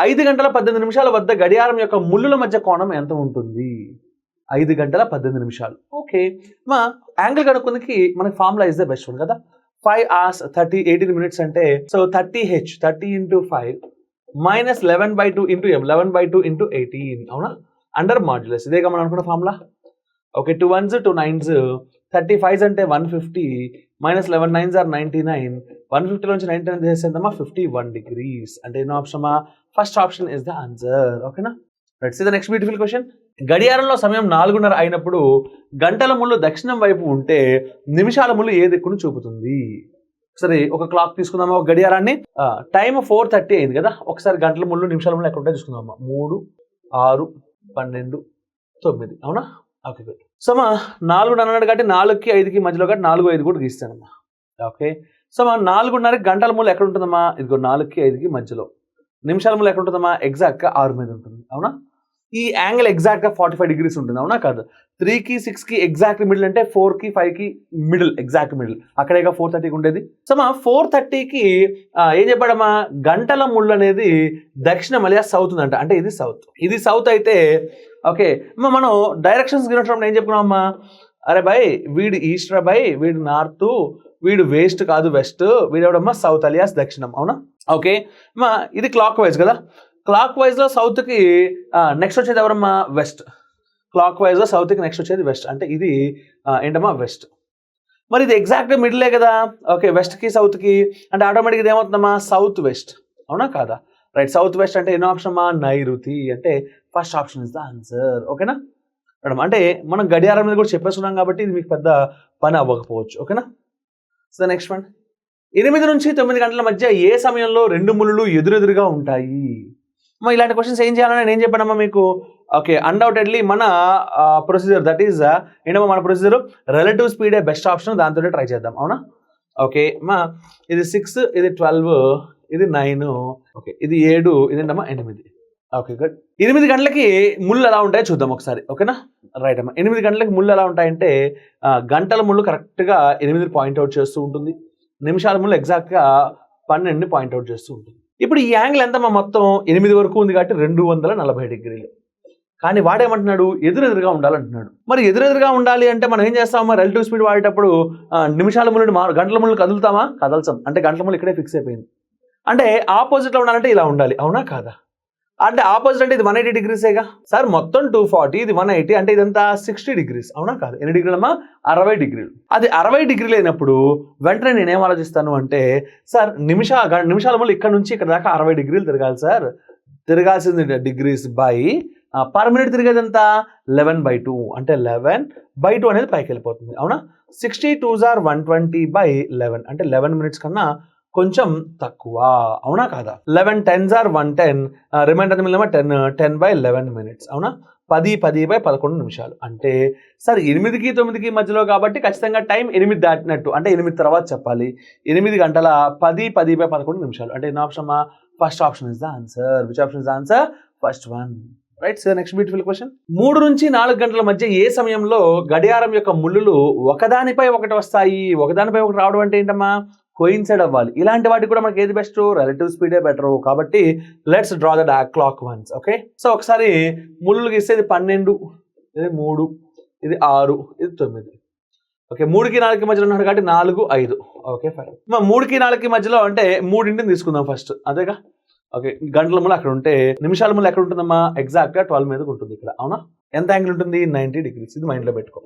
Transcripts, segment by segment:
5 గంటల 18 నిమిషాల వద్ద గడియారం యొక్క ముళ్ళుల మధ్య కోణం ఎంత ఉంటుంది? 5 గంటల 18 నిమిషాలు. ఓకే. మా యాంగిల్ కనుక్కుందుకి మనకి formula is the best one కదా. 5 hours 18 minutes అంటే so 30h 30 into 5 minus 11/2 into m 11/2 into 18 అవునా? అండర్ మాడ్యులస్ ఇదేగా మనం అనుకున్న ఫార్ములా. ఓకే 2 1s 2 9s 35 అంటే 150 minus 11 9s are 99 150 నుంచి 99 తీసేద్దామా 51 degrees అంటే ఎన్నో option first option is the answer. ఓకేనా? Let's see the next beautiful question. గడియారంలో సమయం 4:30 అయినప్పుడు గంటల ముళ్ళు దక్షిణం వైపు ఉంటే నిమిషాల ముళ్ళు ఏ దిక్కును చూపుతుంది? సరే ఒక క్లాక్ తీసుకుందామా, ఒక గడియారాన్ని. టైం 4:30 అయింది కదా, ఒకసారి గంటల ముళ్ళు నిమిషాల ముళ్ళు ఎక్కడ ఉంటాయి చూసుకుందామా. 3 6 12 9 అవునా? Okay good. సో మా 4:30 అన్నాడు కాబట్టి 4కి 5కి మధ్యలో కాబట్టి 4 5 కూడా గీస్తానమ్మా. ఓకే. సో మా 4:30కి గంటల ముళ్ళు ఎక్కడ ఉంటుందమ్మా? ఇదిగో 4కి 5కి మధ్యలో. నిమిషాల ముళ్ళు ఎక్కడ ఉంటుందమ్మా? ఎగ్జాక్ట్గా 6 మీద ఉంటుంది అవునా? ఈ యాంగిల్ ఎగ్జాక్ట్గా 45 degrees ఉంటుంది అవునా కాదు? 3కి 6కి ఎగ్జాక్ట్ మిడిల్ అంటే 4కి 5కి మిడిల్ ఎగ్జాక్ట్ మిడిల్ అక్కడేగా 4:30కి ఉండేది. సో మా 4:30కి ఏం చెప్పాడమ్మా? గంటల ముళ్ళు అనేది దక్షిణం అలియా సౌత్ ఉందంట. అంటే ఇది సౌత్, ఇది సౌత్ అయితే ఓకే మనం డైరెక్షన్స్ గినప్పుడు ఏం చెప్పుకున్నామమ్మా? అరే బాయ్ వీడు ఈస్ట్ రా బాయ్, వీడు నార్త్, వీడు వెస్ట్ కాదు వెస్ట్, వీడు ఎవడమ్మా సౌత్ అలియాస్ దక్షిణం అవునా? ఓకే మా ఇది క్లాక్ వైజ్ కదా, క్లాక్ వైజ్లో సౌత్కి నెక్స్ట్ వచ్చేది ఎవరమ్మా? వెస్ట్. క్లాక్ వైజ్లో సౌత్కి నెక్స్ట్ వచ్చేది వెస్ట్ అంటే ఇది ఏంటమ్మా? వెస్ట్. మరి ఇది ఎగ్జాక్ట్ మిడిలే కదా. ఓకే వెస్ట్కి సౌత్కి అంటే ఆటోమేటిక్ ఇది ఏమవుతుందమ్మా? సౌత్ వెస్ట్ అవునా కాదా? రైట్. సౌత్ వెస్ట్ అంటే ఎన్నో ఆప్షన్ అమ్మా? నైరుతి అంటే first option is the answer. ఓకేనా మేడం? అంటే మనం గడియారం మీద కూడా చెప్పేస్తున్నాం కాబట్టి ఇది మీకు పెద్ద పని అవ్వకపోవచ్చు. ఓకేనా? So next one. 8 నుంచి 9 గంటల మధ్య ఏ సమయంలో 2 ముళ్ళు ఎదురెదురుగా ఉంటాయి? ఇలాంటి క్వశ్చన్స్ ఏం చేయాలని నేను చెప్పానమ్మా మీకు. ఓకే అన్డౌటెడ్లీ మన ప్రొసీజర్ దట్ ఈస్ ఏంటమ్మా మన ప్రొసీజర్ రిలేటివ్ స్పీడే బెస్ట్ ఆప్షన్, దాంతోనే ట్రై చేద్దాం అవునా? ఓకే మా ఇది 6 ఇది 12 ఇది 9 ఓకే ఇది 7 ఇదేంటమ్మా 8. Okay good. 8 గంటలకి ముళ్ళు ఎలా ఉంటాయో చూద్దాం ఒకసారి. ఓకేనా? రైట్ అమ్మా. 8 గంటలకి ముళ్ళు ఎలా ఉంటాయంటే గంటల ముళ్ళు కరెక్ట్గా 8 పాయింట్అవుట్ చేస్తూ ఉంటుంది, నిమిషాల ముళ్ళు ఎగ్జాక్ట్గా 12 పాయింట్అవుట్ చేస్తూ ఉంటుంది. ఇప్పుడు ఈ యాంగిల్ ఎంతమ్మా? మొత్తం 8 వరకు ఉంది కాబట్టి 240 degrees. కానీ వాడేమంటున్నాడు? ఎదురెదురుగా ఉండాలంటున్నాడు. మరి ఎదురెదురుగా ఉండాలి అంటే మనం ఏం చేస్తామా? రిలేటివ్ స్పీడ్ వాడేటప్పుడు నిమిషాల ముళ్ళు గంటల ముళ్ళు కదులుతామా? కదల్చాం. అంటే గంటల ముళ్ళు ఇక్కడే ఫిక్స్ అయిపోయింది. అంటే ఆపోజిట్లో ఉండాలంటే ఇలా ఉండాలి అవునా కాదా? అంటే ఆపోజిట్ అంటే ఇది 180 degreesగా సార్, మొత్తం 240 ఇది 180 అంటే ఇదంతా 60 degrees అవునా కాదు? ఎన్ని డిగ్రీలు అమ్మా? 60 degrees. అది 60 degrees అయినప్పుడు వెంటనే నేనేం ఆలోచిస్తాను అంటే సార్ నిమిషాల ముళ్ళు ఇక్కడ నుంచి ఇక్కడ దాకా 60 degrees తిరగాలి సార్, తిరగాల్సింది డిగ్రీస్ బై పర్ మినిట్ తిరిగేదంతా 11/2 అంటే 11/2 అనేది పైకి వెళ్ళిపోతుంది అవునా? 60 2s are 120/11 అంటే 11 minutes కన్నా కొంచెం తక్కువ అవునా కాదా? 11 10s are 110 రిమైండర్ మిగిలిన 10/11 minutes అవునా? 10/11 నిమిషాలు అంటే సార్ 8కి 9కి మధ్యలో కాబట్టి ఖచ్చితంగా టైం 8 దాటినట్టు అంటే 8 తర్వాత చెప్పాలి. 8 గంటల 10/11 నిమిషాలు అంటే ఎన్నో option? First option is the answer. Which option is the answer? First one. Right. So next beautiful question. 3 నుంచి 4 గంటల మధ్య ఏ సమయంలో గడియారం యొక్క ముళ్ళులు ఒకదానిపై ఒకటి వస్తాయి? ఒకదానిపై ఒకటి రావడం అంటే ఏంటమ్మా? కోయిన్సైడ్ అవ్వాలి. ఇలాంటి వాటికి కూడా మనకి ఏది బెస్ట్? రిలేటివ్ స్పీడే బెటర్. కాబట్టి let's draw the clock once. Okay so ఒకసారి ముళ్ళు గీస్తే ఇది 12 ఇది 3 ఇది 6 ఇది 9. ఓకే 3కి 4కి మధ్యలో ఉన్నాడు కాబట్టి 4 5. Okay fine. 3కి 4కి మధ్యలో అంటే 3 తీసుకుందాం ఫస్ట్ అంతేగా. ఓకే గంటల ముళ్ళు అక్కడ ఉంటే నిమిషాల ముళ్ళు ఎక్కడ ఉంటుందమ్మా? ఎగ్జాక్ట్గా 12 మీదకి ఉంటుంది ఇక్కడ అవునా? ఎంత యాంగిల్ ఉంటుంది? 90 degrees. ఇది మైండ్లో పెట్టుకో.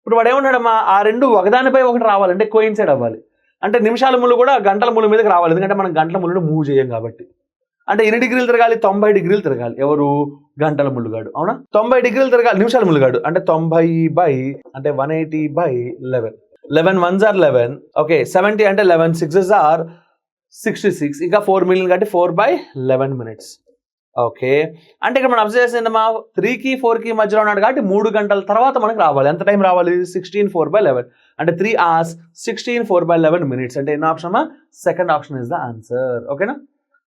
ఇప్పుడు వాడు ఏమన్నాడమ్మా? ఆ రెండు ఒకదానిపై ఒకటి రావాలంటే కోయిన్సైడ్ అవ్వాలి. అంటే నిమిషాల ముళ్ళు కూడా గంటల ముళ్ళు మీదకి రావాలి, ఎందుకంటే మనం గంటల ముళ్ళను మూవ్ చేయం కాబట్టి. అంటే ఎన్ని డిగ్రీలు తిరగాలి? 90 degrees తిరగాలి. ఎవరు? గంటల ముళ్ళుగాడు అవునా? 90 degrees తిరగాలి నిమిషాల ముళ్ళుగాడు అంటే 90 అంటే 180/11. 11 1s are 11. ఓకే 70 అంటే 11 6s are 66. ఇంకా 4 మిలియన్ కాబట్టి 4/11 minutes. ఓకే అంటే ఇక్కడ మనం అబ్జర్వ్ చేసిందమ్మా 3కి 4కి మధ్యలో ఉన్నాడు కాబట్టి 3 గంటల తర్వాత మనకు రావాలి. ఎంత టైం రావాలి? 16 4/11 అంటే 3 hours 16 4/11 minutes అంటే ఎన్నో ఆప్షన్ అమ్మా? Second option is the answer. ఓకేనా?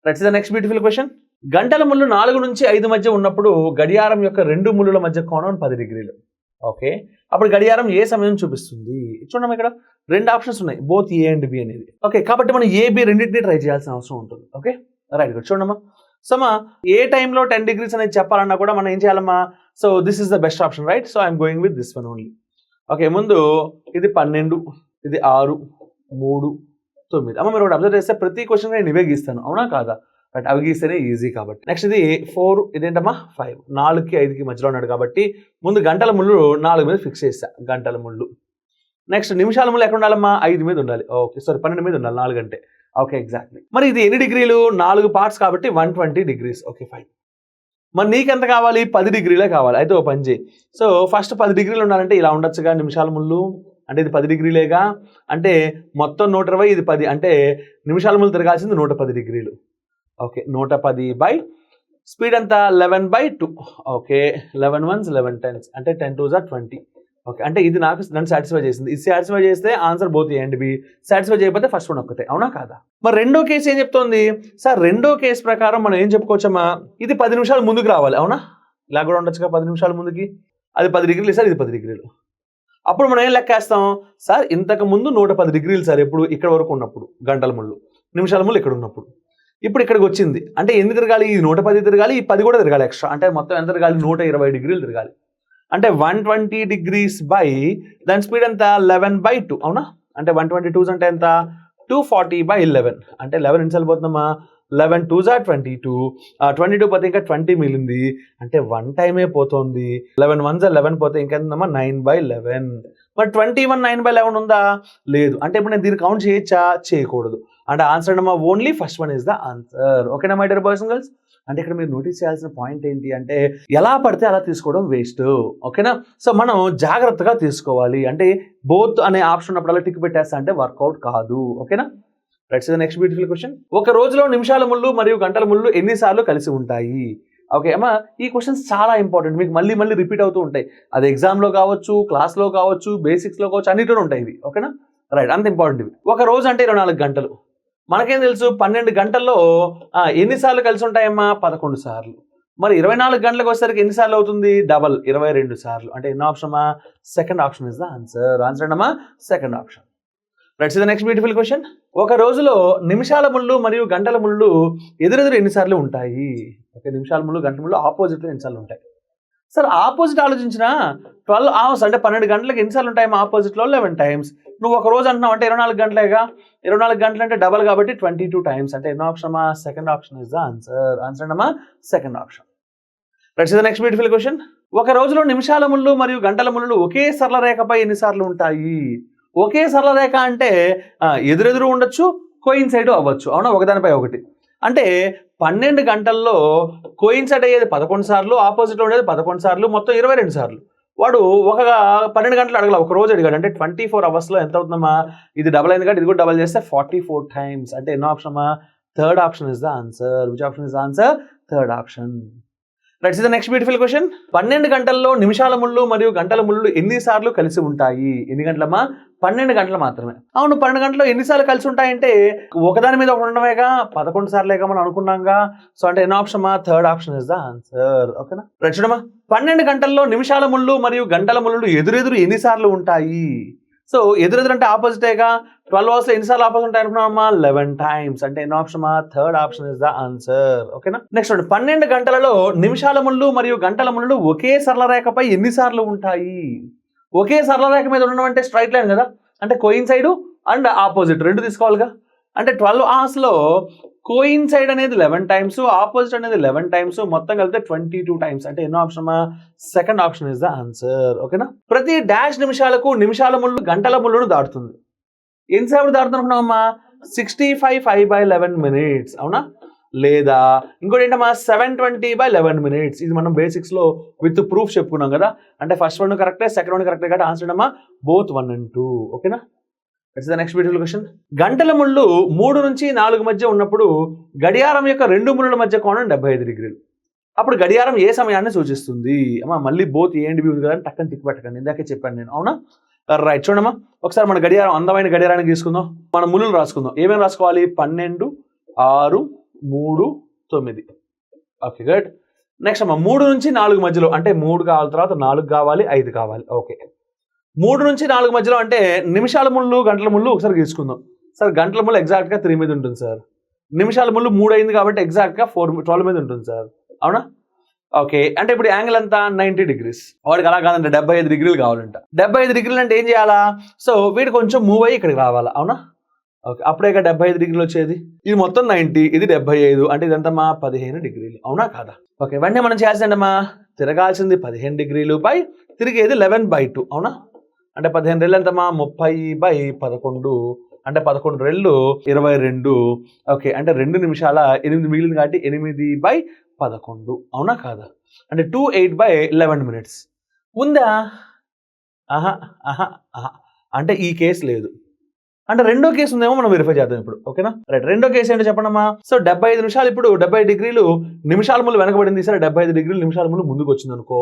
Let's see the next beautiful question. గంటల ముళ్ళు 4 నుంచి 5 మధ్య ఉన్నప్పుడు గడియారం యొక్క 2 ముళ్ళుల మధ్య కోణం 10 degrees. ఓకే అప్పుడు గడియారం ఏ సమయం చూపిస్తుంది? చూడమ్మా ఇక్కడ 2 ఆప్షన్స్ ఉన్నాయి, బోత్ ఏ అండ్ బి అనేది. ఓకే కాబట్టి మనం ఏబి రెండింటిని ట్రై చేయాల్సిన అవసరం ఉంటుంది. Okay right good. చూడమ్మా సో మా ఏ టైంలో 10 degrees అనేది చెప్పాలన్నా కూడా మనం ఏం చేయాలమ్మా? So this is the best option, right? So I'm going with this one only. Okay, ముందు ఇది 12, ఇది 6, 3, 9. అమ్మ మీరు ఒకటి అబ్జర్వ్ చేస్తే ప్రతి క్వశ్చన్ నేను ఇవే గీస్తాను, అవునా కాదా? బట్ అవి గీస్తేనే ఈజీ కాబట్టి. నెక్స్ట్ ఇది 4, ఇదేంటమ్మా 5, 4కి 5కి మధ్యలో ఉన్నాడు కాబట్టి ముందు గంటల ముళ్ళు 4 మీద ఫిక్స్ చేస్తా, గంటల ముళ్ళు. నెక్స్ట్ నిమిషాల ముళ్ళు ఎక్కడ ఉండాలమ్మా? 5 మీద ఉండాలి. ఓకే, సారీ 12 మీద ఉండాలి, 4 అంటే. Okay, exactly. మరి ఇది ఎన్ని డిగ్రీలు? 4 పార్ట్స్ కాబట్టి 120 degrees. Okay, fine. మరి నీకెంత కావాలి? 10 డిగ్రీలే కావాలి. అయితే ఓ పని చేయి. సో ఫస్ట్ 10 డిగ్రీలు ఉండాలంటే ఇలా ఉండొచ్చుగా నిమిషాల ముళ్ళు, అంటే ఇది 10 డిగ్రీలేగా, అంటే మొత్తం 120, ఇది 10, అంటే నిమిషాల ముళ్ళు తిరగాల్సింది 110 డిగ్రీలు. ఓకే, 110 బై స్పీడ్ అంతా 11/2. ఓకే, 11 ones 11 10s, అంటే 10 2s are 20. ఓకే, అంటే ఇది నన్ను సాటిస్ఫై చేసింది. ఇది సాటిస్ఫై చేస్తే answer both A and B, satisfy చేయకపోతే ఫస్ట్ వన్ ఒక్కతే, అవునా కాదా? మరి రెండో కేసు ఏం చెప్తోంది? సార్ రెండో కేసు ప్రకారం మనం ఏం చెప్పుకోవచ్చమ్మా? ఇది 10 నిమిషాలు ముందుకు రావాలి, అవునా? ఇలా కూడా ఉండొచ్చుగా 10 నిమిషాలు ముందుకి. అది 10 డిగ్రీలు సార్, ఇది 10 డిగ్రీలు. అప్పుడు మనం ఏం లెక్కేస్తాం? సార్ ఇంతకు ముందు 110 డిగ్రీలు సార్, ఎప్పుడు ఇక్కడ వరకు ఉన్నప్పుడు గంటల ముళ్ళు, నిమిషాల ముళ్ళు ఇక్కడ ఉన్నప్పుడు. ఇప్పుడు ఇక్కడికి వచ్చింది అంటే ఎన్ని తిరగాలి? ఈ 110 తిరగాలి, ఈ 10 కూడా తిరగాలి ఎక్స్ట్రా, అంటే మొత్తం ఎంత తిరగాలి? 120 డిగ్రీలు తిరగాలి. అంటే 120 degrees బై దాని స్పీడ్ ఎంత? 11/2, అవునా? అంటే 122s అంటే ఎంత? 240/11, అంటే 11 ఎన్నిసార్లు పోతుందమ్మా? 11 2s are 22, 22 పోతే ఇంకా 20 మిగిలింది, అంటే 1 టైమే పోతుంది. 11 1s are 11 పోతే ఇంకెంతమ్మా? 9/11. మరి 21 9/11 ఉందా? లేదు. అంటే ఇప్పుడు నేను దీన్ని కౌంట్ చేయొచ్చా? చేయకూడదు. అంటే ఆన్సర్ అమ్మా only first one is the answer. ఓకేనా my dear boys and girls? అంటే ఇక్కడ మీరు నోటీస్ చేయాల్సిన పాయింట్ ఏంటి అంటే ఎలా పడితే అలా తీసుకోవడం వేస్ట్, ఓకేనా? సో మనం జాగ్రత్తగా తీసుకోవాలి. అంటే బోత్ అనే ఆప్షన్ ఉన్నప్పుడు అలా టిక్ పెట్టేస్తా అంటే వర్కౌట్ కాదు, ఓకేనా? Let's see the next beautiful question. ఒక రోజులో నిమిషాల ముళ్ళు మరియు గంటల ముళ్ళు ఎన్నిసార్లు కలిసి ఉంటాయి? ఓకే అమ్మా, ఈ క్వశ్చన్స్ చాలా ఇంపార్టెంట్, మీకు మళ్ళీ మళ్ళీ రిపీట్ అవుతూ ఉంటాయి. అది ఎగ్జామ్లో కావచ్చు, క్లాస్లో కావచ్చు, బేసిక్స్లో కావచ్చు, అన్నిటిలో ఉంటాయి ఇవి, ఓకేనా? రైట్, అంత ఇంపార్టెంట్ ఇవి. ఒక రోజు అంటే 24 గంటలు. మనకేం తెలుసు? 12 గంటల్లో ఎన్నిసార్లు కలిసి ఉంటాయమ్మా? 11 సార్లు. మరి 24 గంటలకు వచ్చేసరికి ఎన్నిసార్లు అవుతుంది? డబల్, 22 సార్లు. అంటే ఎన్నో ఆప్షన్ అమ్మా? Second option is the answer. Answer ఏంటమ్మా? Second option. Let's see the next beautiful question. ఒక రోజులో నిమిషాల ముళ్ళు మరియు గంటల ముళ్ళు ఎదురెదురు ఎన్నిసార్లు ఉంటాయి? ఓకే, నిమిషాల ముళ్ళు గంటల ముళ్ళు ఆపోజిట్లో ఎన్నిసార్లు ఉంటాయి? సార్ ఆపోజిట్ ఆలోచించిన 12 అవర్స్ అంటే 12 గంటలకు ఎన్నిసార్లు ఉంటాయమ్మా? ఆపోజిట్లో 11 టైమ్స్. నువ్వు ఒక రోజు అంటున్నావు అంటే 24 గంటలేగా, 24 గంటలు అంటే డబల్ కాబట్టి 22 టైమ్స్. అంటే ఎన్నో ఆప్షన్ అమ్మా? Second option is the answer. Answer ఏంటమ్మా? Second option. Let's see the next beautiful question. ఒక రోజులో నిమిషాల ముళ్ళు మరియు గంటల ముళ్ళు ఒకే సరళ రేఖపై ఎన్నిసార్లు ఉంటాయి? ఒకే సరళ రేఖ అంటే ఎదురెదురు ఉండొచ్చు, కోయిన్సైడ్ అవ్వచ్చు, అవునా? ఒకదానిపై ఒకటి. అంటే 12 గంటల్లో కోయిన్సైడ్ అయ్యేది 11 సార్లు, ఆపోజిట్లో ఉండేది 11 సార్లు, మొత్తం 22 సార్లు. వాడు ఒక 12 గంటలు అడగల, ఒక రోజు అడిగాడు. అంటే 24 అవర్స్లో ఎంత అవుతుందమ్మా? ఇది డబల్ అయింది కాబట్టి ఇది కూడా డబల్ చేస్తే 44 టైమ్స్. అంటే ఎన్నో ఆప్షన్ అమ్మా? Third option is the answer. Which option is the answer? Third option. Let's see the next beautiful question. 12 గంటల్లో నిమిషాల ముళ్ళు మరియు గంటల ముళ్ళు ఎన్నిసార్లు కలిసి ఉంటాయి? ఎన్ని గంటలమ్మా? 12 గంటలు మాత్రమే. అవును, 12 గంటల్లో ఎన్నిసార్లు కలిసి ఉంటాయంటే ఒకదాని మీద ఒకటి ఉండమేగా, 11 సార్లేగా మనం అనుకున్నాంగా. సో అంటే ఎన్నో ఆప్షన్ అమ్మా? Third option is the answer. ఓకేనా? రైట్, చూడమ్మా. 12 గంటల్లో నిమిషాల ముళ్ళు మరియు గంటల ముళ్ళు ఎదురెదురు ఎన్నిసార్లు ఉంటాయి? సో ఎదురెదురు అంటే ఆపోజిటేగా. 12 అవర్స్లో ఎన్నిసార్లు ఆపోజిట్ ఉంటాయి అనుకున్నామమ్మా? 11 టైమ్స్. అంటే ఎన్నో ఆప్షన్ అమ్మా? Third option is the answer. ఓకేనా? నెక్స్ట్ 12 గంటలలో నిమిషాల ముళ్ళు మరియు గంటల ముళ్ళు ఒకే సరళ రేఖపై ఎన్నిసార్లు ఉంటాయి? ఒకే సరళ రేఖ మీద ఉండడం అంటే స్ట్రైట్ లైన్ కదా, అంటే కోయిన్సైడ్ అండ్ ఆపోజిట్ రెండు తీసుకోవాలిగా. అంటే 12 అవర్స్లో కోయిన్సైడ్ అనేది 11 టైమ్స్, ఆపోజిట్ అనేది 11 టైమ్స్, మొత్తం కలిపితే 22 టైమ్స్. అంటే ఎన్నో ఆప్షన్ అమ్మా? Second option is the answer. ఓకేనా? ప్రతి డాష్ నిమిషాలకు నిమిషాల ముళ్ళు గంటల ముళ్ళును దాటుతుంది. ఎన్నిసేపు దాటుతుంది అనుకున్నామమ్మా? 65 5/11 minutes, అవునా? లేదా ఇంకోటి ఏంటమ్మా? 720/11 minutes. ఇది మనం బేసిక్స్లో విత్ ప్రూఫ్ చెప్పుకున్నాం కదా. అంటే ఫస్ట్ వన్ కరెక్టే, సెకండ్ వన్ కరెక్టే కాబట్టి ఆన్సర్ ఏంటమ్మా? Both 1 and 2. ఓకేనా? It's the next beautiful question. గంటల ముళ్ళు 3 నుంచి 4 మధ్య ఉన్నప్పుడు గడియారం యొక్క 2 ముళ్ళ మధ్య కోణం 75 డిగ్రీలు. అప్పుడు గడియారం ఏ సమయాన్ని సూచిస్తుంది? అమ్మా మళ్ళీ బోత్ ఏ అండ్ బి ఉంది కదా, టక్కని టిక్ పెట్టకండి, ఇందాకే చెప్పాను నేను, అవునా? రైట్, చూడమ్మా. ఒకసారి మన గడియారం, అందమైన గడియారాన్ని తీసుకుందాం. మన ముళ్ళు రాసుకుందాం. ఏమేమి రాసుకోవాలి? 12 6 3 9. Okay, good. నెక్స్ట్ అమ్మా 3 నుంచి 4 మధ్యలో, అంటే 3 కావాలి, తర్వాత 4 కావాలి, 5 కావాలి. ఓకే, 3 నుంచి 4 మధ్యలో అంటే నిమిషాల ముళ్ళు గంటల ముళ్ళు ఒకసారి గీసుకుందాం. సార్ గంటల ముళ్ళు ఎగ్జాక్ట్గా 3 మీద ఉంటుంది సార్. నిమిషాల ముళ్ళు 3 అయింది కాబట్టి ఎగ్జాక్ట్గా 12 మీద ఉంటుంది సార్, అవునా? ఓకే, అంటే ఇప్పుడు యాంగిల్ అంతా 90 degrees. వాడికి అలా కాదంటే 75 degrees కావాలంట. 75 degrees అంటే ఏం చేయాలా? సో వీడు కొంచెం మూవ్ అయ్యి ఇక్కడికి రావాలా, అవునా? ఓకే, అప్పుడే 75 degrees వచ్చేది. ఇది మొత్తం 90, ఇది 75, అంటే ఇదంతా మా 15 degrees, అవునా కాదా? ఓకే, వెంటనే మనం చేయాల్సిందమ్మా, తిరగాల్సింది 15 degrees బై తిరిగేది 11/2, అవునా? అంటే 15 రెళ్ళు ఎంతమ్మా 30/11, అంటే 11 రెళ్ళు 22. ఓకే, అంటే 2 నిమిషాల 8 మిగిలింది కాబట్టి 8/11, అవునా కాదా? అంటే 28/11 minutes ఉందా? ఆహా ఆహా ఆహా అంటే ఈ కేసు లేదు. అంటే రెండో కేసు ఉందేమో మనం వెరిఫై చేద్దాం ఇప్పుడు, ఓకేనా? రైట్, రెండో కేసు ఏంటో చెప్పండమ్మా. సో 75 నిమిషాలు, ఇప్పుడు 70 degrees నిమిషాల ముళ్ళు వెనకబడింది, సరే 75 degrees నిమిషాల ముళ్ళు ముందుకు వచ్చింది అనుకో.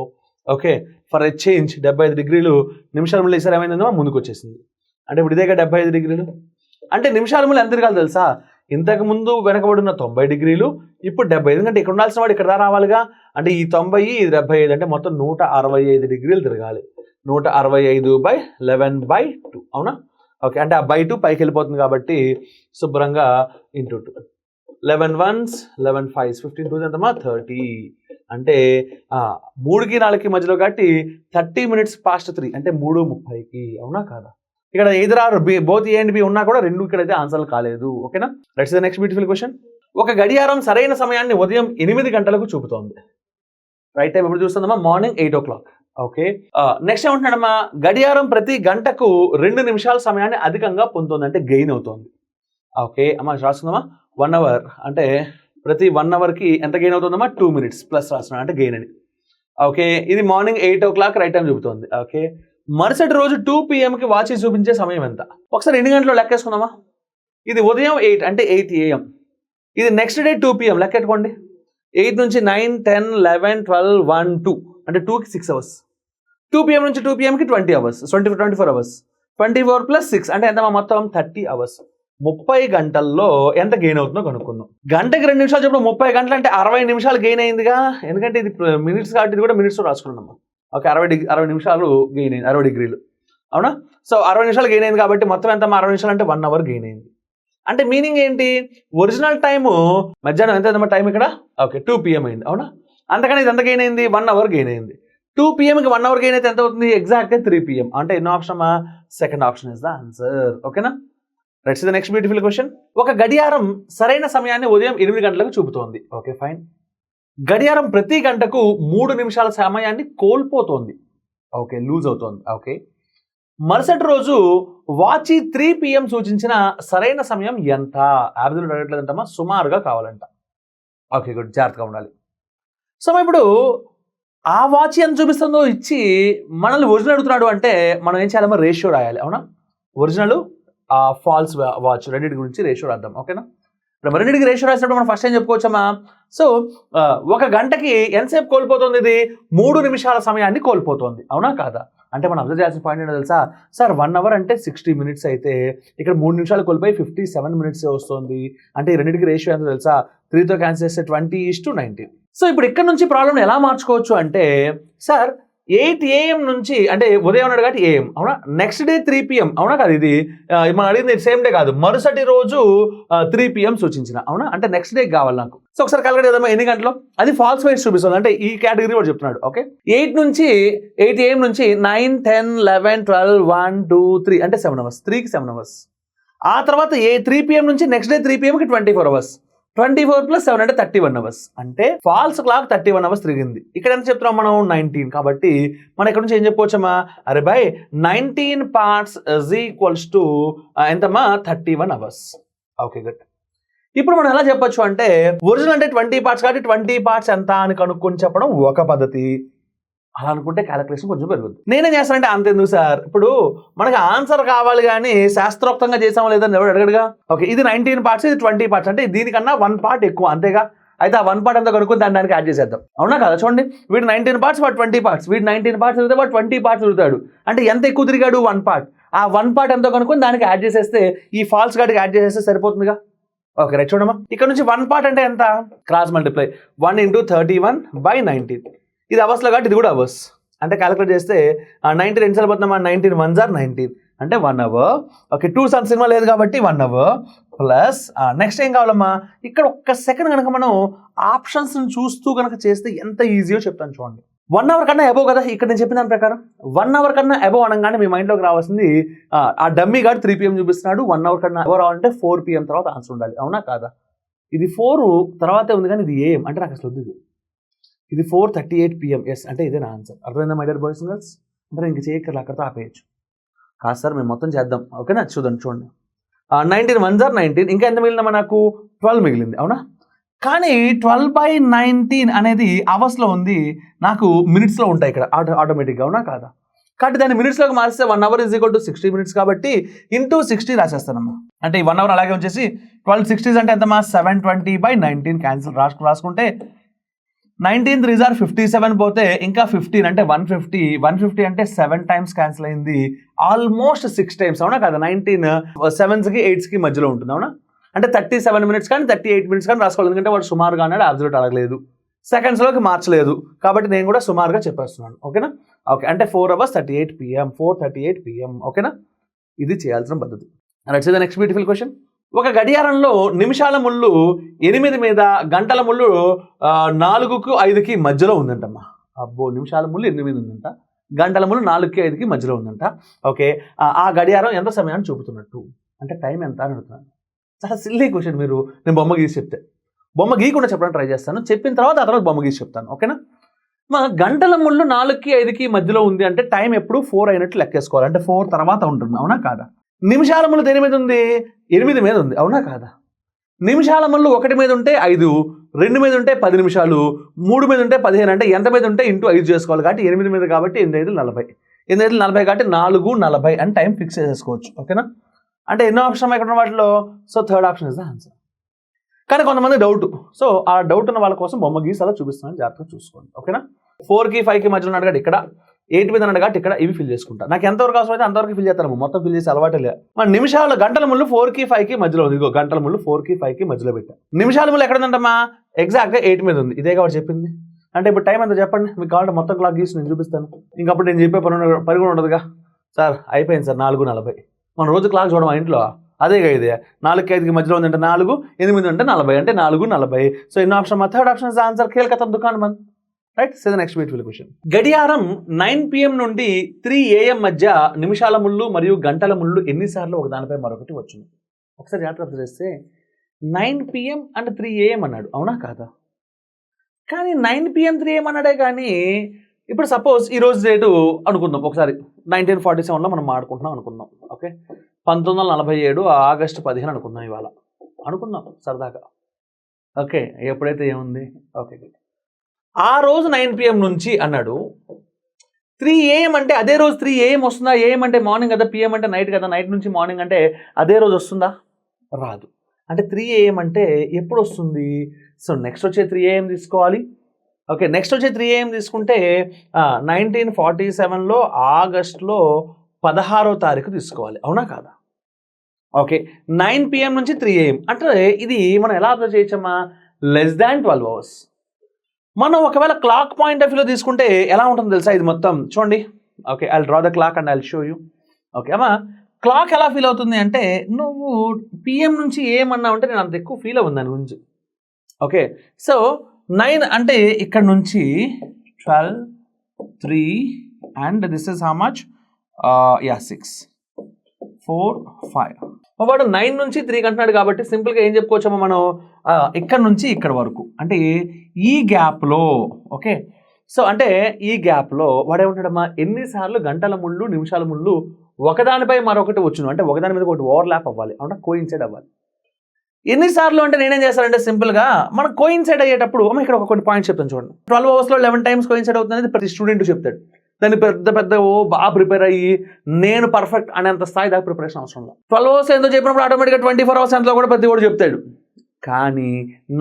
Okay, for a change 75 degrees నిమిషాల ముళ్ళు ఈసారి ఏమైందో ముందుకు వచ్చేసింది. అంటే ఇప్పుడు ఇదేగా 75 degrees. అంటే నిమిషాల ముళ్ళు ఎంత తిరగాలి తెలుసా? ఇంతకు ముందు వెనకబడిన 90 degrees, ఇప్పుడు 70. ఎందుకంటే ఇక్కడ ఉండాల్సిన వాడు ఇక్కడ రావాలిగా. అంటే ఈ 90, ఇది 75, అంటే మొత్తం 165 degrees తిరగాలి. 165/11/2, అవునా? ఓకే, అంటే ఆ బై 2 పైకి వెళ్ళిపోతుంది కాబట్టి శుభ్రంగా ఇంటూ 2. 11 ones 11 5s 15 2s ఎంతమా 30. అంటే 3కి 4కి మధ్యలో కాబట్టి 30 minutes past 3, అంటే 3:30కి, అవునా కాదా? ఇక్కడ either or both A and B ఉన్నా కూడా రెండు ఇక్కడైతే ఆన్సర్లు కాలేదు, ఓకేనా? Let's the next beautiful question. ఒక గడియారం సరైన సమయాన్ని ఉదయం 8 గంటలకు చూపుతోంది. రైట్ టైం ఎప్పుడు చూస్తుందమ్మా? Morning 8 o'clock. ఓకే, నెక్స్ట్ ఏమంటున్నాడమ్మా, గడియారం ప్రతి గంటకు 2 నిమిషాల సమయాన్ని అధికంగా పొందుతుంది, అంటే గెయిన్ అవుతుంది. ఓకే అమ్మా, రాస్తుందమ్మా 1 hour, అంటే ప్రతి 1 hourకి ఎంత గెయిన్ అవుతుందమ్మా? 2 minutes ప్లస్ రాస్తున్నాడు, అంటే గెయిన్ అని. ఓకే, ఇది మార్నింగ్ 8 o'clock రైట్ టైం చూపుతోంది. ఓకే, మరుసటి రోజు 2 PM వాచి చూపించే సమయం ఎంత? ఒకసారి ఎన్ని గంటలు లెక్కేసుకుందామా? ఇది ఉదయం 8, అంటే 8 AM. ఇది నెక్స్ట్ డే 2 PM లెక్కెట్టుకోండి. 8 నుంచి 9 10 11 12 1 2, అంటే 2కి 6 hours. 2 PM నుంచి 2 PMకి 20 hours, 24 hours. 24 + 6 అంటే ఎంత మొత్తం? 30 hours. 30 గంటల్లో ఎంత గెయిన్ అవుతుందో కనుక్కుందాం. గంటకి 2 నిమిషాలు చెప్పడం 30 గంటలు అంటే 60 నిమిషాలు గెయిన్ అయిందిగా. ఎందుకంటే ఇది మినిట్స్ కాబట్టి ఇది కూడా మినిట్స్లో రాసుకున్నాం. ఓకే, 60 నిమిషాలు గెయిన్ అయింది, 60 degrees, అవునా? సో 60 నిమిషాలు గెయిన్ అయింది కాబట్టి మొత్తం ఎంత? 60 నిమిషాలు అంటే 1 hour గెయిన్ అయింది. అంటే మీనింగ్ ఏంటి? ఒరిజినల్ టైము మధ్యాహ్నం ఎంత టైం ఇక్కడ? ఓకే, 2 PM అయింది, అవునా? అంతకని ఇది ఎంత గెయిన్ అయింది? 1 hour గెయిన్ అయింది. 2 PMకి 1 hour గెయిన్ అయితే ఎంత అవుతుంది? ఎగ్జాక్ట్గా 3 PM. అంటే ఎన్నో option? Second option is the answer, ఓకేనా? Let's see the next beautiful question. ఒక గడియారం సరైన సమయాన్ని ఉదయం 8 గంటలకు చూపుతోంది. Okay fine. గడియారం ప్రతి గంటకు 3 నిమిషాల సమయాన్ని కోల్పోతోంది. ఓకే, లూజ్ అవుతోంది. ఓకే, మరుసటి రోజు వాచి 3 PM సూచించిన సరైన సమయం ఎంత? అబ్సల్యూట్ అడగట్లేదంటమ్మా, సుమారుగా కావాలంట. ఓకే గుడ్, జాగ్రత్తగా ఉండాలి. సో ఇప్పుడు ఆ వాచ్ ఎంత చూపిస్తుందో ఇచ్చి మనల్ని ఒరిజినల్ అడుగుతున్నాడు అంటే మనం ఏం చేయాలమ్మా? రేషియో రాయాలి, అవునా? ఒరిజినల్ ఫాల్స్ వాచ్ రెండింటి గురించి రేషియో రాద్దాం, ఓకేనా? ఇప్పుడు రెండింటికి రేషియో రాసినప్పుడు మనం ఫస్ట్ ఏం చెప్పుకోవచ్చమ్మా? సో ఒక గంటకి ఎంతసేపు కోల్పోతుంది? ఇది 3 నిమిషాల సమయాన్ని కోల్పోతుంది, అవునా కాదా? అంటే మనం అబ్జర్వ్ చేయాల్సిన పాయింట్ ఏంటో తెలుసా? సార్ 1 hour అంటే 60 minutes అయితే ఇక్కడ 3 నిమిషాలు కోల్పోయి 57 minutes వస్తుంది. అంటే ఈ రెండింటికి రేషియో ఎంతో తెలుసా? 3తో క్యాన్సిల్ చేస్తే 20:19. సో ఇప్పుడు ఇక్కడ నుంచి ప్రాబ్లం ఎలా మార్చుకోవచ్చు అంటే, సార్ 8 AM నుంచి, అంటే ఉదయం అన్నాడు కాబట్టి AM, అవునా? నెక్స్ట్ డే 3 PM, అవునా కాదు? ఇది మనం అడిగింది సేమ్ డే కాదు, మరుసటి రోజు 3 PM సూచించిన, అవునా? అంటే నెక్స్ట్ డే కావాలి నాకు. సో ఒకసారి క్యాలిక్యులేట్ చేద్దామా ఎన్ని గంటలు? అది ఫాల్స్ వైస్ చూపిస్తుంది, అంటే ఈ కేటగిరీ కూడా చెప్తున్నాడు. ఓకే, 8 AM నుంచి 9 10 11 12 1 2 3 అంటే 7 hours. 3కి 7 hours. ఆ తర్వాత 3 PM నుంచి నెక్స్ట్ డే 3 PMకి 24 hours. 24 + 7 అంటే 31 hours. అంటే ఫాల్స్ క్లాక్ 31 hours తిరిగింది. ఇక్కడ ఎంత చెప్తున్నాం మనం? 19. కాబట్టి మనం ఇక్కడ నుంచి ఏం చెప్పుకోవచ్చమ్మా? అరే బై 19 parts = ఎంతమ్మా? 31 hours. Okay good. ఇప్పుడు మనం ఎలా చెప్పొచ్చు అంటే, ఒరిజినల్ అంటే 20 parts కాబట్టి 20 parts ఎంత అని కనుక్కొని చెప్పడం ఒక పద్ధతి. అలా అనుకుంటే క్యాలిక్యులేషన్ కొంచెం పెరుగుతుంది. నేనేం చేస్తానంటే, అంతెందుకు సార్, ఇప్పుడు మనకి ఆన్సర్ కావాలి కానీ శాస్త్రోక్తంగా చేసామో లేదని ఎవరు అడగడుగా. ఓకే, ఇది 19 parts, ఇది 20 parts, అంటే దీనికన్నా 1 part ఎక్కువ, అంతేగా? అయితే ఆ 1 part ఎంత కనుక్కొని దానికి యాడ్ చేసేద్దాం, అవునా కదా? చూడండి, వీడు 19 parts, వాడు 20 parts. వీడు 19 parts తిరిగితే వాడు 20 parts తిరుగుతాడు. అంటే ఎంత ఎక్కువ తిరిగాడు? 1 part. ఆ 1 part ఎంతో కనుక్కొని దానికి యాడ్ చేసేస్తే, ఈ ఫాల్స్ గాడికి యాడ్ చేసేస్తే సరిపోతుందిగా. ఓకే రైట్, చూడమ్మా, ఇక్కడ నుంచి 1 part అంటే ఎంత? Cross multiply 1 × 31/19. ఇది అవర్స్లో కాబట్టి ఇది కూడా అవర్స్. అంటే క్యాలిక్యులేట్ చేస్తే 19 ఎన్నిసార్లు పోతున్నామా? 19 1s are 19, అంటే 1 hour. ఓకే, 2 సన్ సినిమా లేదు కాబట్టి 1 hour. ప్లస్ నెక్స్ట్ ఏం కావాలమ్మా, ఇక్కడ ఒక్క సెకండ్ కనుక మనం ఆప్షన్స్ని చూస్తూ కనుక చేస్తే ఎంత ఈజీయో చెప్తాను చూడండి. 1 hour కన్నా అబోవ్ కదా, ఇక్కడ నేను చెప్పిన దాని ప్రకారం 1 hour కన్నా అబోవ్ అనగానే మీ మైండ్లోకి రావాల్సింది ఆ డమ్మీ గార్డ్ 3 PM చూపిస్తున్నాడు. 1 hour కన్నా అబోవ్ రావాలంటే 4 PM తర్వాత ఆన్సర్ ఉండాలి, అవునా కాదా? ఇది 4 తర్వాతే ఉంది కానీ ఇది ఏం అంటే నాకు అసలు వద్దు. ఇది 4:38 PM, ఎస్ అంటే ఇదే నా ఆన్సర్. అర్థమైందా my dear boys and girls? అంటే ఇంక చేయక్కర్లే, అక్కడితో ఆపేయచ్చు. కాదు సార్ మేము మొత్తం చేద్దాం, ఓకేనా? చూడండి 19 1s are 19, ఇంకా ఎంత మిగిలిందమ్మా నాకు 12 మిగిలింది, అవునా? కానీ 12/19 అనేది అవర్స్లో ఉంది, నాకు మినిట్స్లో ఉంటాయి ఇక్కడ ఆటోమేటిక్గా, అవునా కాదా? కాబట్టి దాన్ని మినిట్స్లోకి మార్స్తే 1 hour = 60 minutes కాబట్టి ఇంటూ 60 రాసేస్తానమ్మా. అంటే ఈ 1 hour అలాగే వచ్చేసి 12 60s అంటే ఎంతమ్మా 720/19 క్యాన్సిల్ రాసుకుంటే 19 3s are 57 పోతే ఇంకా 15 అంటే 150 అంటే 7 times క్యాన్సిల్ అయింది, ఆల్మోస్ట్ 6 times, అవునా కదా? 19 7కి 8కి మధ్యలో ఉంటుంది, అవునా? అంటే 37 minutes కానీ 38 minutes కానీ రాసుకోవాలి, ఎందుకంటే వాడు సుమారుగా అన్నాడు, అబ్సల్యూట్ అడగలేదు, సెకండ్స్లోకి మార్చలేదు, కాబట్టి నేను కూడా సుమారుగా చెప్పేస్తున్నాను, ఓకేనా? ఓకే, అంటే 4 hours 38 PM, 4:38 PM, ఓకేనా? ఇది చేయాల్సిన పద్ధతి. Right, next beautiful question. ఒక గడియారంలో నిమిషాల ముళ్ళు 8 మీద గంటల ముళ్ళు 4కు 5కి మధ్యలో ఉందంటమ్మా. అబ్బో, నిమిషాల ముళ్ళు 8 ఉందంట, గంటల ముళ్ళు 4కి 5కి మధ్యలో ఉందంట. ఓకే, ఆ గడియారం ఎంత సమయాన్ని చూపుతున్నట్టు అంటే టైం ఎంత అని అడుగుతున్నాను. చాలా సిల్లీ క్వశ్చన్. మీరు నేను బొమ్మ గీసి చెప్తే, బొమ్మ గీయకుండా చెప్పడానికి ట్రై చేస్తాను, చెప్పిన తర్వాత బొమ్మ గీసి చెప్తాను, ఓకేనా? గంటల ముళ్ళు 4కి 5కి మధ్యలో ఉంది అంటే టైం ఎప్పుడు 4 అయినట్టు లెక్కేసుకోవాలి, అంటే 4 తర్వాత ఉంటుంది, అవునా కాదా? నిమిషాల ముళ్ళు దేని మీద ఉంది? 8 మీద ఉంది, అవునా కాదా? నిమిషాల ముళ్ళు 1 మీద ఉంటే 5, 2 మీద ఉంటే 10 నిమిషాలు, 3 మీద ఉంటే 15, అంటే ఎంత మీద ఉంటే ఇంటూ 5 చేసుకోవాలి, కాబట్టి 8 మీద కాబట్టి 8 × 5 40, 8 × 40 కాబట్టి 4:40 అని టైం ఫిక్స్ చేసేసుకోవచ్చు, ఓకేనా? అంటే ఎన్నో ఆప్షన్ ఇక్కడ వాటిలో, so third option is the answer. కానీ కొంతమంది డౌట్, సో ఆ డౌట్ ఉన్న వాళ్ళ కోసం బొమ్మ గీసి అలా చూపిస్తున్నాను, జాగ్రత్తగా చూసుకోండి, ఓకేనా? 4కి 5కి మధ్యలో ఉన్నాడు ఇక్కడ, 8 మీద ఉన్నాడు కాబట్టి ఇక్కడ ఇవి ఫిల్ చేసుకుంటా. నాకు ఎంతవరకు అవసరం అయితే అంతవరకు ఫిల్ చేస్తాను, మొత్తం ఫిల్ చేసి అలవాటే లేదు. మన నిమిషాలు గంటల ముళ్ళు 4కి 5కి మధ్యలో ఉంది, ఇదిగో గంటల ముళ్ళు 4కి 5కి మధ్యలో పెట్టా. నిమిషాల ముళ్ళు ఎక్కడ ఉందంటమ్మా? ఎగ్జాక్ట్గా 8 మీద ఉంది, ఇదే కాబట్టి చెప్పింది. అంటే ఇప్పుడు టైం ఎంత చెప్పండి, మీకు కావాలంటే మొత్తం క్లాక్ గీసి నేను చూపిస్తాను, ఇంకప్పుడు నేను చెప్పే పని కూడా ఉండదుగా. సార్ అయిపోయింది సార్ 4:40, మన రోజు క్లాక్ చూడమా ఇంట్లో, అదేగా ఇదే 4కి 5కి మధ్యలో ఉందంటే 4, 8 అంటే 40, అంటే 4:40. సో ఎన్నో ఆప్షన్, మా థర్డ్ ఆప్షన్ ఇస్ ఆన్సర్, ఖేల్కతం దుకాన్ బంద్. Right, so the next beautiful question. గడియారం 9 PM నుండి 3 AM మధ్య నిమిషాల ముళ్ళు మరియు గంటల ముళ్ళు ఎన్నిసార్లు ఒకదానిపై మరొకటి వచ్చును? ఒకసారి జాగ్రత్త చేస్తే 9 PM అంటే 3 AM అన్నాడు, అవునా కాదా? కానీ 9 PM 3 AM అన్నాడే కానీ ఇప్పుడు సపోజ్ ఈరోజు డేటు అనుకుందాం, ఒకసారి 1947లో మనం ఆడుకుంటున్నాం అనుకుందాం, ఓకే? 1947 ఆగస్టు 15 అనుకుందాం, ఇవాళ అనుకుందాం సరదాగా, ఓకే? ఎప్పుడైతే ఏముంది, ఓకే, ఆ రోజు 9 PM నుంచి అన్నాడు. 3 AM అంటే అదే రోజు 3 AM వస్తుందా? AM అంటే మార్నింగ్ కదా, PM అంటే నైట్ కదా, నైట్ నుంచి మార్నింగ్ అంటే అదే రోజు వస్తుందా? రాదు. అంటే 3 AM అంటే ఎప్పుడు వస్తుంది? సో నెక్స్ట్ వచ్చే 3 AM తీసుకోవాలి, ఓకే? నెక్స్ట్ వచ్చే 3 AM తీసుకుంటే 1947లో ఆగస్టులో 16వ తారీఖు తీసుకోవాలి, అవునా కాదా? ఓకే, 9 PM నుంచి 3 AM అంటే ఇది మనం ఎలా అబ్జర్వ్ చేయొచ్చమ్మా? Less than 12 hours. మనం ఒకవేళ క్లాక్ పాయింట్ ఆఫ్ వ్యూలో తీసుకుంటే ఎలా ఉంటుందో తెలుసా? ఇది మొత్తం చూడండి, okay? I draw the clock and I show you, okay? అమ్మా క్లాక్ ఎలా ఫీల్ అవుతుంది అంటే, నువ్వు PM నుంచి ఏమన్నా అంటే నేను అంత ఎక్కువ ఫీల్ అవ్వను దాని గురించి, ఓకే? సో 9 అంటే ఇక్కడ నుంచి 12, 3 and this is how much, 6, 4, 5. వాడు 9 నుంచి 3 అంటున్నాడు కాబట్టి సింపుల్గా ఏం చెప్పుకోవచ్చమ్మా మనం, ఇక్కడ నుంచి ఇక్కడ వరకు అంటే ఈ గ్యాప్లో, ఓకే? సో అంటే ఈ గ్యాప్లో వాడు ఏమంటాడమ్మా, ఎన్నిసార్లు గంటల ముళ్ళు నిమిషాల ముళ్ళు ఒకదానిపై మరొకటి వచ్చును, అంటే ఒకదాని మీద ఒకటి ఓవర్లాప్ అవ్వాలి, అంటే కోయిన్సైడ్ అవ్వాలి. ఎన్నిసార్లు అంటే నేనేం చేస్తానంటే సింపుల్గా మనం కోయిన్సైడ్ అయ్యేటప్పుడు ఇక్కడ ఒక కొన్ని పాయింట్స్ చెప్తాను చూడండి. 12 hours 11 times కోయిన్సైడ్ అవుతుంది అనేది ప్రతి స్టూడెంట్ చెప్తాడు. దాన్ని పెద్ద బాగా ప్రిపేర్ అయ్యి నేను పర్ఫెక్ట్ అనేంత స్థాయి దాకా ప్రిపరేషన్ అవసరం లేదు. 12 hours ఎంతో చెప్పినప్పుడు ఆటోమేటిక్గా 24 hours ఎంతో కూడా ప్రతి కూడా చెప్తాడు. కానీ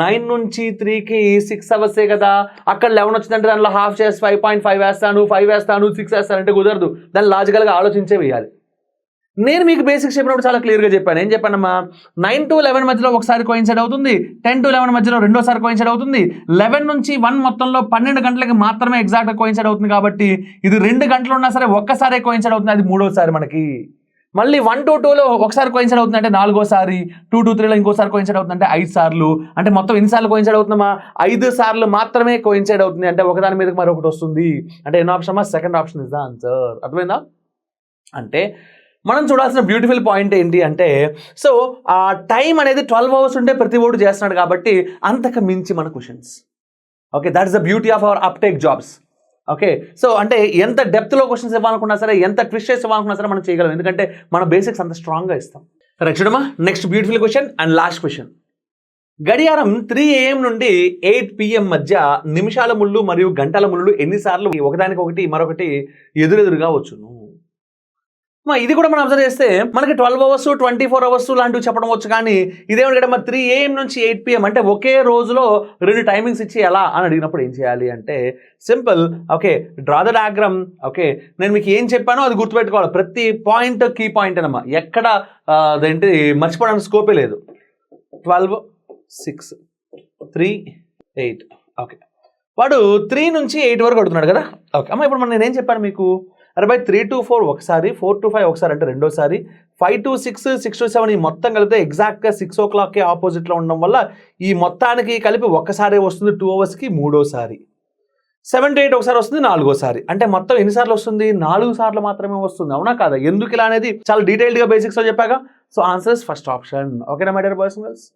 9 నుంచి 3కి 6 hours కదా, అక్కడ 11 వచ్చిందంటే దానిలో హాఫ్ చేసి 5.5 వేస్తాను, 5 వేస్తాను, 6 వేస్తానంటే కుదరదు. దాన్ని లాజికల్గా ఆలోచించే వేయాలి. నేను మీకు బేసిక్స్ చెప్పినప్పుడు చాలా క్లియర్గా చెప్పాను. ఏం చెప్పానమ్మా, 9 to 11 మధ్యలో ఒకసారి కోయిన్సైడ్ అవుతుంది, 10 to 11 మధ్యలో రెండోసారి కోయిన్సైడ్ అవుతుంది, 11 నుంచి 1 మొత్తంలో 12 గంటలకి మాత్రమే ఎగ్జాక్ట్గా కోయిన్సైడ్ అవుతుంది. కాబట్టి ఇది 2 గంటలు ఉన్నా సరే ఒక్కసారే కోయిన్సైడ్ అవుతుంది, అది మూడోసారి మనకి. మళ్ళీ 1 to 2లో ఒకసారి కోయిన్సైడ్ అవుతుంది అంటే 4వసారి, 2 to 3లో ఇంకోసారి కోయిన్సైడ్ అవుతుంది అంటే 5 సార్లు, అంటే మొత్తం ఎన్నిసార్లు కోయిన్సైడ్ అవుతుందమ్మా 5 సార్లు మాత్రమే కోయిన్సైడ్ అవుతుంది, అంటే ఒకదాని మీదకి మరొకటి వస్తుంది, అంటే ఎన్నో ఆప్షన్ అమ్మా second option is the answer. అర్థమైందా? అంటే మనం చూడాల్సిన బ్యూటిఫుల్ పాయింట్ ఏంటి అంటే సో ఆ టైం అనేది 12 అవర్స్ ఉంటే ప్రతి ఓడు చేస్తున్నాడు కాబట్టి అంతకు మించి మన questions. Okay, that is the beauty of our uptake jobs. Okay, so అంటే ఎంత డెప్త్లో క్వశ్చన్స్ ఇవ్వాలనుకున్నా సరే, ఎంత ట్విస్ట్ చేసి ఇవ్వాలనుకున్నా సరే మనం చేయగలం, ఎందుకంటే మన బేసిక్స్ అంత స్ట్రాంగ్గా ఇస్తాం. రైట్ చూడమ్మా, next beautiful question and last question. గడియారం 3 AM నుండి 8 PM మధ్య నిమిషాల ముళ్ళు మరియు గంటల ముళ్ళు ఎన్నిసార్లు ఒకదానికొకటి మరొకటి ఎదురెదురుగా వచ్చును? ఇది కూడా మనం అబ్జర్వ్ చేస్తే మనకి 12 అవర్స్ 24 అవర్స్ లాంటివి చెప్పడం వచ్చు, కానీ ఇదేమంటే మరి 3 AM నుంచి 8 PM అంటే ఒకే రోజులో 2 టైమింగ్స్ ఇచ్చి ఎలా అని అడిగినప్పుడు ఏం చేయాలి అంటే simple. Okay, draw the diagram. Okay, నేను మీకు ఏం చెప్పానో అది గుర్తుపెట్టుకోవాలి, ప్రతి పాయింట్ కీ పాయింట్ అనమా, ఎక్కడ అదేంటి మర్చిపోవడానికి స్కోపే లేదు. 12, 6, 3, 8. ఓకే, వాడు 3 నుంచి 8 వరకు అడుగుతున్నాడు కదా. ఓకే అమ్మ, ఇప్పుడు నేనేం చెప్పాను మీకు, అరే బై 3 to 4 ఒకసారి, 4 to 5 ఒకసారి అంటే రెండోసారి, 5 to 6, 6 to 7 ఈ మొత్తం కలిపితే ఎగ్జాక్ట్గా 6 o'clock ఆపోజిట్లో ఉండడం వల్ల ఈ మొత్తానికి కలిపి ఒక్కసారి వస్తుంది 2 అవర్స్కి మూడోసారి, 7 to 8 ఒకసారి వస్తుంది నాలుగోసారి, అంటే మొత్తం ఎన్నిసార్లు వస్తుంది 4 సార్లు మాత్రమే వస్తుంది. అవునా కాదా? ఎందుకు ఇలా అనేది చాలా డీటెయిల్డ్గా బేసిక్స్లో చెప్పాక. So answer is first option. ఓకేనా my dear boys and girls?